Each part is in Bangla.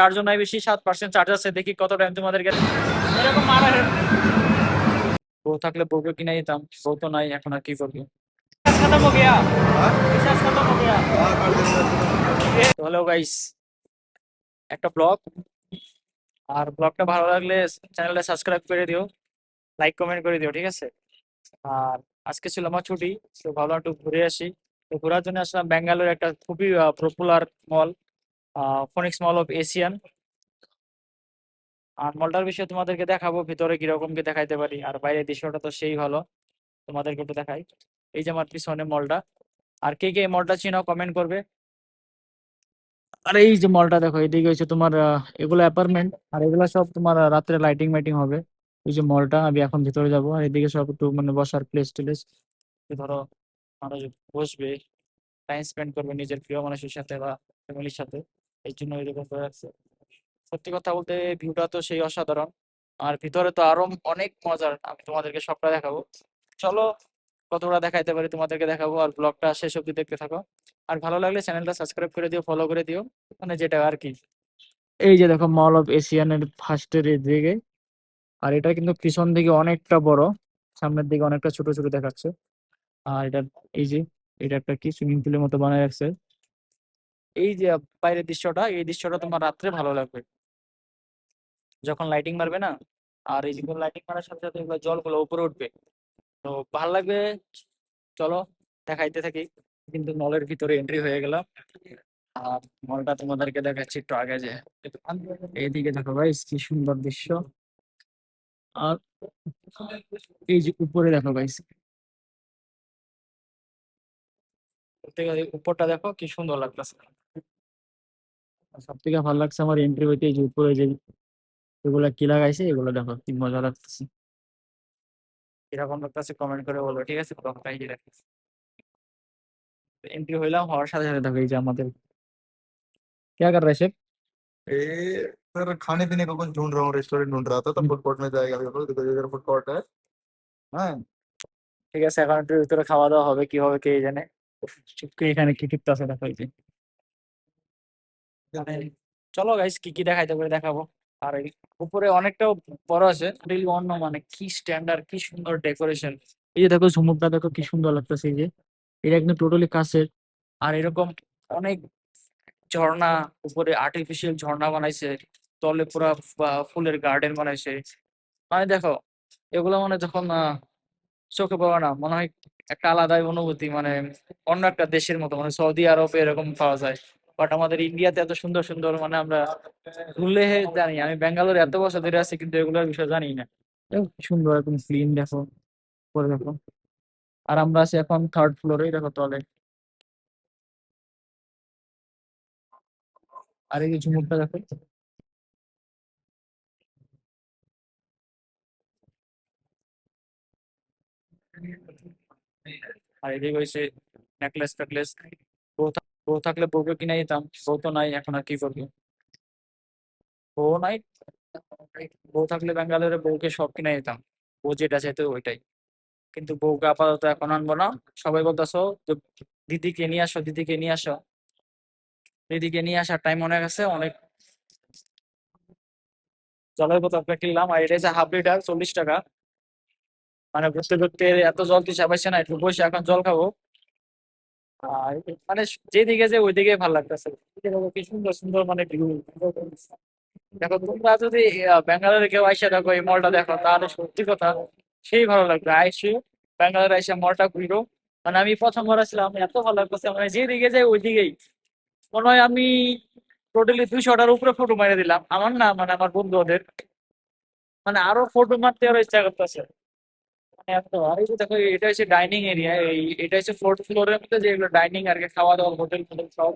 চার্জ নাই বেশি, 7% চার্জ আছে, দেখি কত টাইম তোমাদেরকে এরকম মারা। বউ থাকলে বউকে কিনে দিতাম, বউ তো নাই, এখন আর কি করবো। খতম হো গয়া, রিচার্জ খতম হো গয়া। হ্যালো গাইস, একটা ব্লগ, আর ব্লগটা ভালো লাগলে চ্যানেলটা সাবস্ক্রাইব করে দিও, লাইক কমেন্ট করে দিও, ঠিক আছে। আর আজকে ছিল আমার ছুটি, তো ভাবলাম একটু ঘুরে আসি। তো ঘোরার জন্য আসলাম ব্যাঙ্গালোর একটা খুবই popular mall, Phoenix mall of Asia. আর মলটার বিষয়ে তোমাদেরকে দেখাবো, ভিতরে কিরকম কি দেখাইতে পারি, আর বাইরের দৃশ্যটা তো সেই ভালো, তোমাদেরকে একটু দেখাই। এই যে আমার পিছনে মলটা, আর কে কে এই মলটা চিনো কমেন্ট করবে। আর এই যে মলটা দেখো, এদিকে হচ্ছে তোমার এগুলো অ্যাপার্টমেন্ট, আর এগুলো সব তোমার রাত্রে লাইটিং মাইটিং হবে। এই যে মলটা, আমি এখন ভিতরে যাবো, আর এদিকে সব একটু মানে বসার প্লেস টেলেস, ধরো মানুষ বসবে, টাইম স্পেন্ড করবে নিজের প্রিয় মানুষের সাথে বা ফ্যামিলির সাথে, এই জন্য এরকম করে রাখছে। সত্যি কথা বলতে ভিউটা তো সেই অসাধারণ, আর ভিতরে তো আরো অনেক মজার, আমি তোমাদেরকে সবটা দেখাবো। চলো, কতটা দেখাইতে পারি তোমাদেরকে দেখাবো, আর ব্লগটা শেষ অব্দি দেখতে থাকো। আর ভালো লাগলে চ্যানেলটা সাবস্ক্রাইব করে দিও, ফলো করে দিও, মানে যেটা আর কি। এই যে দেখো মল অফ এশিয়ানের ফার্স্টের দিকে, আর এটা কিন্তু পিছন দিকে অনেকটা বড়, সামনের দিকে অনেকটা ছোট ছোট দেখাচ্ছে। আর এটা, এই যে এটা একটা কি সুইমিং পুলের মতো বানায় রাখছে। এই যে বাইরের দৃশ্যটা, এই দৃশ্যটা তোমার রাত্রে ভালো লাগবে যখন লাইটিং মারবে না, আর এই যেগুলো লাইটিং মারার সাথে সাথে এগুলো জলগুলো উপরে উঠবে, তো ভালো লাগবে। চলো দেখাইতে থাকি, কিন্তু মলের ভিতরে এন্ট্রি হয়ে গেলাম। আর মলটা তোমাদেরকে দেখাচ্ছি একটু আগে, যে এইদিকে দেখো ভাই কি সুন্দর দৃশ্য। আর এই যে উপরে দেখো ভাই, উপরটা দেখো কি সুন্দর লাগতেছে। সব থেকে ভালো লাগছে আমার এন্ট্রি হইতে এই যে উপরে যে এগুলা কি লাগাইছে, এগুলো দেখো কি মজা লাগতেছে। কিরকম লাগতেছে কমেন্ট করে বলো, ঠিক আছে। ব্লগটা এই যে দেখো, एंट्री হইলাম, হওয়ার সাথে সাথে দেখো এই যে আমাদের क्या कर रहे हैं शेफ। ए सर खाने पीने का कुछ ढूंढ रहा हूँ, रेस्टोरेंट ढूंढ रहा था तो फूड कोर्ट में जाएगा अभी हम लोग, देखो इधर फूड कोर्ट है। हाँ ঠিক আছে, এখন একটু ভিতরে খাওয়া দাওয়া হবে, কি হবে কে জানে। চুপকে এখানে কি টিপতেছে দেখো এই যে। মানে চলো গাইস, কি কি দেখাইতে পারে দেখাবো। আর এই উপরে অনেকটা বড় আছে, রিল অন্য, মানে কি স্ট্যান্ডার্ড, কি সুন্দর ডেকোরেশন। এই যে দেখো ঝুমুরটা দেখো কি সুন্দর লাগতেছে, এই যে এটা একদম টোটালি কাছের। আর এরকম অনেক ঝর্ণা, উপরে আর্টিফিশিয়াল ঝর্ণা বানাইছে, তলে পুরা ফুলের গার্ডেন বানাইছে। মানে দেখো, এগুলো মানে যখন চোখে পড়ে না, মনে হয় একটা আলাদাই অনুভূতি, মানে অন্য একটা দেশের মতো, মানে সৌদি আরবে এরকম পাওয়া যায়। বাট আমাদের ইন্ডিয়াতে এত সুন্দর সুন্দর, মানে আমরা ভুলে জানি। আমি ব্যাঙ্গালোরে এত বছর ধরে আছি, কিন্তু এগুলোর বিষয়ে জানি না। দেখো কি সুন্দর একদম ক্লিন, দেখো করে দেখো। আর আমরা আছি এখন থার্ড ফ্লোরে, দেখো তলে। আর এই যে ঝুমুরটা দেখো, আর এদিকে হয়েছে নেকলেস ফেকলেস। বউ থাকলে বউকে কিনে দিতাম, বউ তো নাই, এখন আর কি করবো। বউ নাই, বউ থাকলে ব্যাঙ্গালোরে বউকে সব কিনে দিতাম, বউ যেটা চাইতো ওইটাই। কিন্তু বউকে আপাতত এখন আনবো না। সবাই বলতেছো যে দিদিকে নিয়ে আসো, দিদিকে নিয়ে আসো। দিদিকে নিয়ে আসার টাইম অনেক আছে, অনেক। জলের বোতল একটা কিনলাম, আর এটা হচ্ছে ½ লিটার, 40 টাকা। মানে ঘুরতে ঘুরতে এত জল তৃষা পাইছে না, একটু বসে এখন জল খাবো। আর মানে যেদিকে যে ওইদিকে ভালো লাগতেছে, কি সুন্দর সুন্দর মানে ভিউ। দেখো তোমরা যদি ব্যাঙ্গালোরে কেউ আইসা দেখো এই মলটা দেখো, তাহলে সত্যি কথা সেই ভালো লাগবে। আইসি ব্যাঙ্গালোরে আইসা মলটা ঘুরো, মানে আমি প্রথমবার আসলাম, এত ভালো লাগতেছে, মানে যেদিকে যাই ওইদিকেই মনে হয় আমি টোটালি 200টার উপরে ফটো মেরে দিলাম, আমার না মানে আমার বন্ধু ওদের, মানে আরো ফটো মারতে আরো ইচ্ছা করতেছে। মানে এত, আর এই যে দেখো এটা হচ্ছে ডাইনিং এরিয়া, এটা হচ্ছে ফোর্থ ফ্লোরের মধ্যে যেগুলো ডাইনিং আর কি, খাওয়া দাওয়া হোটেল ফোটেল সব।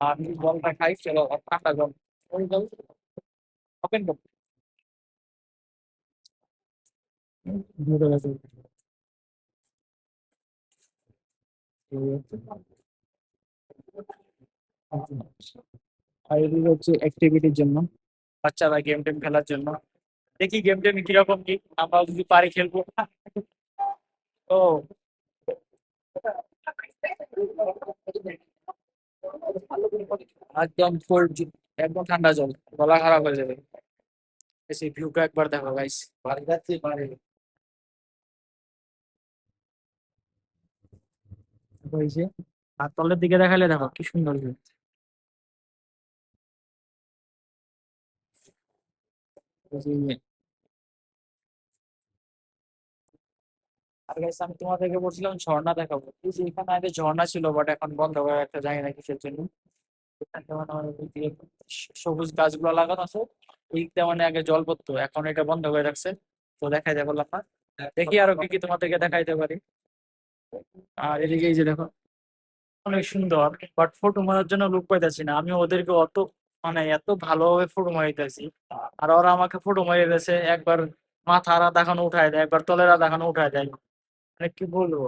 আর জলটা খাই, চলো আর ঠান্ডা জল, ওই জল ওপেন করো। ধরে গেছে। আর এগুলো হচ্ছে অ্যাক্টিভিটির জন্য, বাচ্চারা গেম টেম খেলার জন্য। দেখি গেম টেম কিরকম কি, আমরা যদি পারি খেলবো। ও একদম 4G, একদম ঠান্ডা জল, গলা খারাপ হয়ে যাবে। এসে ভিউটা একবার দেখো গাইস। হয়েছে, আর তলের দিকে দেখালে দেখো কি সুন্দর view। এই যে, আর গাইস আমি তোমাদেরকে বলছিলাম ঝর্ণা দেখাবো, এই যে এখানে আগে ঝর্ণা ছিল বাট এখন বন্ধ করে একটা, জানি না কিসের জন্য। এখানটা মানে আমার ওই যে সবুজ গাছগুলো লাগানো আছে, ওইটা মানে আগে জল পড়তো, এখন এটা বন্ধ করে রাখছে। তো দেখাই যাবো না, দেখি আরো কি কি তোমাদেরকে দেখাইতে পারি। আর এদিকে এই যে দেখো, অনেক সুন্দর, বাট ফটো মারার জন্য লোক পাইতেছি না। আমি ওদেরকে অত মানে এত ভালোভাবে ফটো মারিতেছি, আর ওরা আমাকে ফটো মারিয়ে দিয়েছে, একবার মাথারা দেখানো উঠায় দেয়, একবার তলেরা দেখানো উঠায় দেয়, মানে কি বলবো।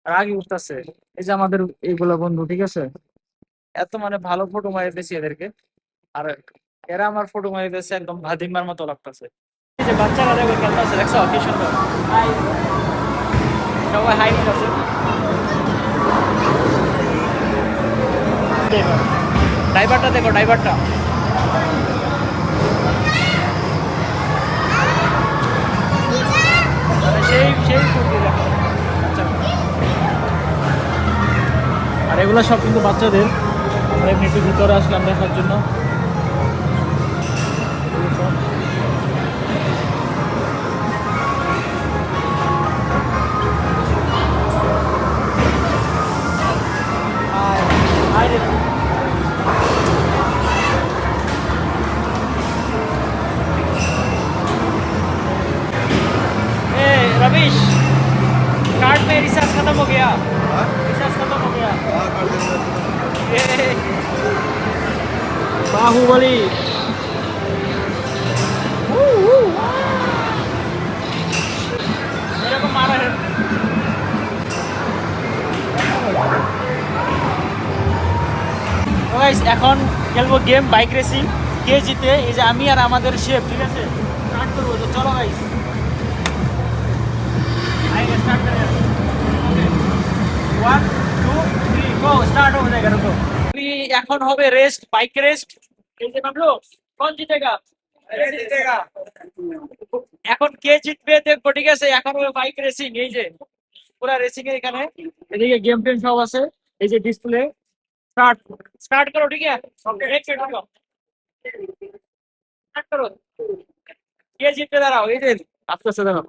আর আগে উঠতেছে, এই যে আমাদের এইগুলা বন্ধু, ঠিক আছে, এত মানে ভালো ফটো মারিতেছি এদেরকে, আর এরা আমার ফটো মারিতেছে একদম ভাদিমার মতো লাগতেছে। এই যে বাচ্চারা দেখো খেলতেছে, দেখছো কি সুন্দর। হাই, সবাই হাই দিতেছে। ড্রাইভারটা দেখো, ড্রাইভারটা মানে সেই সেই ফুর্তি দেখো বাচ্চারা। আর এগুলো সব কিন্তু বাচ্চাদের। আর এমনি একটু ভিতরে আসলাম দেখার জন্য। হাই, হাই রে। ए रवीश, कार्ड में रिचार्ज खत्म हो गया, हाँ रिचार्ज खत्म हो गया। हाँ, कर देंगे। ए, बाहुबली। मेरे को मारा है। তো গাইস এখন খেলবো গেম বাইক রেসিং, কে জিতে। এই যে আমি আর আমাদের শেফ, ঠিক আছে, স্টার্ট করবো। তো চলো গাইস, आएगा स्टार्ट करें। 1 2 3 गो, स्टार्ट हो जाएगा, रुको। अभी এখন হবে রেস্ট, বাইক রেস্ট। এই যে নামলো, কোন জিতেগা? কে জিতেগা? এখন কে জিতবে দেখবো, ঠিক আছে। এখন হবে বাইক রেসিং, এই যে পুরা রেসিং এর এখানে, এদিকে গেম টেম সব আছে। এই যে ডিসপ্লে, स्टार्ट, स्टार्ट करो, ठीक है। एक मिनट रुको, स्टार्ट करो। কে জিতবে দাঁড়াও, এই যে আস্তে আস্তে দাঁড়াও।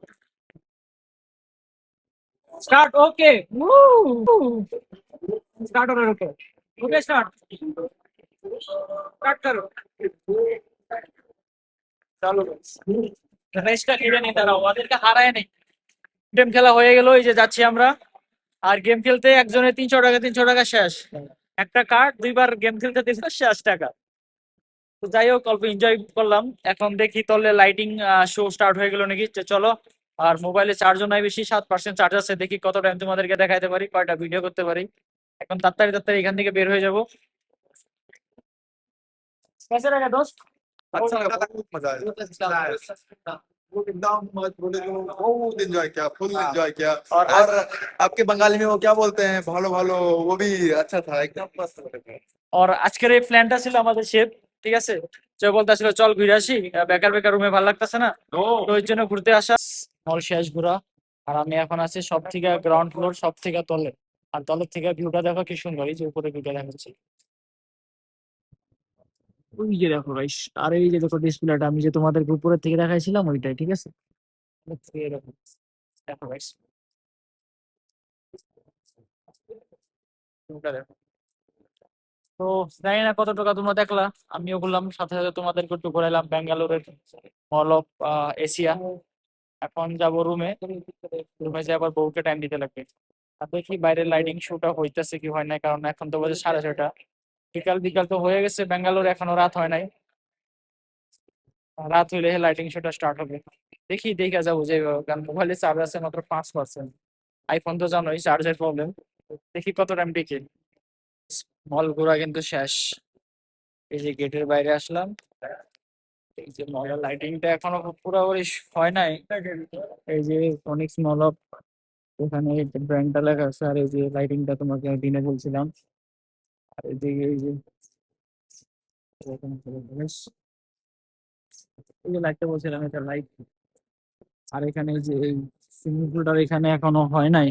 Start, okay. स्टार्ट हो रहा है, रुको। ओके स्टार्ट, स्टार्ट करो। চলো রেসটা খেলে নিতে দাও, ওদেরকে হারায় নেই। গেম খেলা হয়ে গেল, এই যে যাচ্ছি আমরা। আর গেম খেলতে একজনের 300 টাকা, 300 টাকা শেষ। একটা কার্ড দুইবার গেম খেলতে 300 টাকা। তো যাই হোক, অল্প এনজয় করলাম। এখন দেখি তাহলে লাইটিং শো স্টার্ট হয়ে গেল নাকি, চলো। আর মোবাইলে চার্জও নাই বেশি, 7% চার্জ আছে, দেখি কত টাইম তোমাদেরকে দেখাইতে পারি, কয়টা ভিডিও করতে পারি। এখন তাড়াতাড়ি তাড়াতাড়ি এখান থেকে বের হয়ে যাবো। कैसे रहेगा दोस्त? अच्छा लगा, बहुत मजा आया। एकदम मत बोले तो बहुत एंजॉय किया, फुल एंजॉय किया। और और आपके बंगाली में वो क्या बोलते हैं, भालो भालो, वो भी अच्छा था, एकदम मस्त लगा। और আজকের এই প্ল্যানটা ছিল আমাদের শেপ, ঠিক আছে, সে বলতেছিল চল ঘুরে আসি, বেকার বেকার রুমে ভালো লাগতেছে না, তো ওই জন্য ঘুরতে আসা। মল শেষ ঘোরা। আর আমি এখন আছি সব থেকে গ্রাউন্ড ফ্লোর, সব থেকে তলে। আর তলের থেকে ভিউটা দেখো কি সুন্দর, এই যে উপরে ভিউটা দেখাচ্ছি, ওই যে দেখো গাইস। আর এই যে দেখো ডিসপ্লেটা আমি যে তোমাদেরকে উপরের থেকে দেখাইছিলাম, ওইটাই, ঠিক আছে। এরকম দেখো গাইস, ভিউটা দেখো। তো জানি না কত টাকা তোমরা দেখলা, আমিও বললাম সাথে সাথে তোমাদেরকে একটু ঘোরাইলাম ব্যাঙ্গালোরের মল অফ এশিয়া। এখন যাবো রুমে, রুমে যে আবার বউকে টাইম দিতে লাগবে। আর দেখি বাইরের লাইটিং শোটা হইতেছে কি হয় না, কারণ এখন তো বাজে 6:30। বিকাল বিকাল তো হয়ে গেছে ব্যাঙ্গালোর, এখনো রাত হয় নাই। রাত হইলে লাইটিং শোটা স্টার্ট হবে। দেখি দেখা যাবো যে, কারণ মোবাইলে চার্জ আছে মাত্র 5%। আইফোন তো জানোই চার্জের প্রবলেম। দেখি কত টাইম টিকে। মল ঘোরা কিন্তু শেষ। এই যে গেটের বাইরে আসলাম, এই যে মলের লাইটিংটা এখনো পুরোপুরি হয় নাই। এই যে ফনিক্স মল অফ, এখানে ব্র্যান্ডটা লেখা আছে। আর এই যে লাইটিংটা তোমাকে আমি দিনে বলছিলাম। আর এদিকে এই যে এখানে চলে গেলো, বেশ। এই যে লাইটটা বলছিলাম, এটা লাইট। আর এখানে এই যে এই সুইমিং পুলটার এখানে এখনো হয় নাই,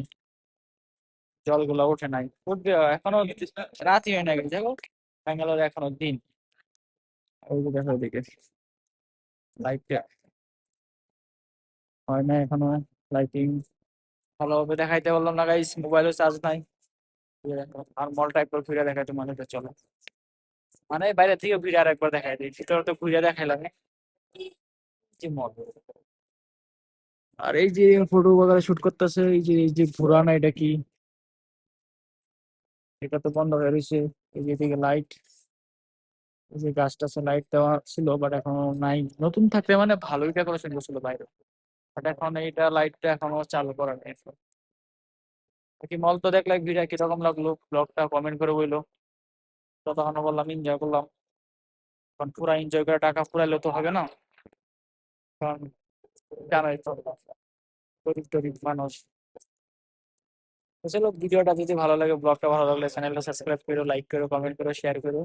জলগুলো ওঠে নাই, উঠবে এখনো, রাতই হয় না, দেখো ব্যাঙ্গালোরে এখনো দিন। ওই যে দেখো ওদিকে লাইটটা হয় না এখনো, লাইটিং ভালোভাবে দেখাইতে বললাম না গাইস, মোবাইলও চার্জ নাই। এই যে দেখো, আর মলটা একবার ঘুরে দেখাইতে মানুষটা চলো, মানে বাইরে থেকে ঘুরে আর একবার দেখাই দিই, ভিতরে তো ঘুরে দেখাইলাম না, যে মল। আর এই যে ফটো বগেরা শুট করতেছে, এই যে পুরানা, এটা কি, এটা তো বন্ধ হয়ে রয়েছে। এই যে এদিকে লাইট, এই যে গাছ টাছে লাইট দেওয়া ছিল, বাট এখন নাই। নতুন থাকলে মানে ভালোই ডেকোরেশন করছিল বাইরে, বাট এখন এইটা লাইটটা এখনো চালু করা নেই। কি মল তো দেখলে ভিড়া কিরকম লাগলো, ব্লগটা কমেন্ট করে বইলো। ততক্ষণ বললাম এনজয় করলাম, কারণ পুরা এনজয় করে টাকা ফুরাইলে তো হবে না, কারণ জানাই তো গরিব টরিব মানুষ। তো চলো, ভিডিওটা যদি ভালো লাগে, ব্লগটা ভালো লাগলে চ্যানেলটা সাবস্ক্রাইব করো, লাইক করো, কমেন্ট করো, শেয়ার করো।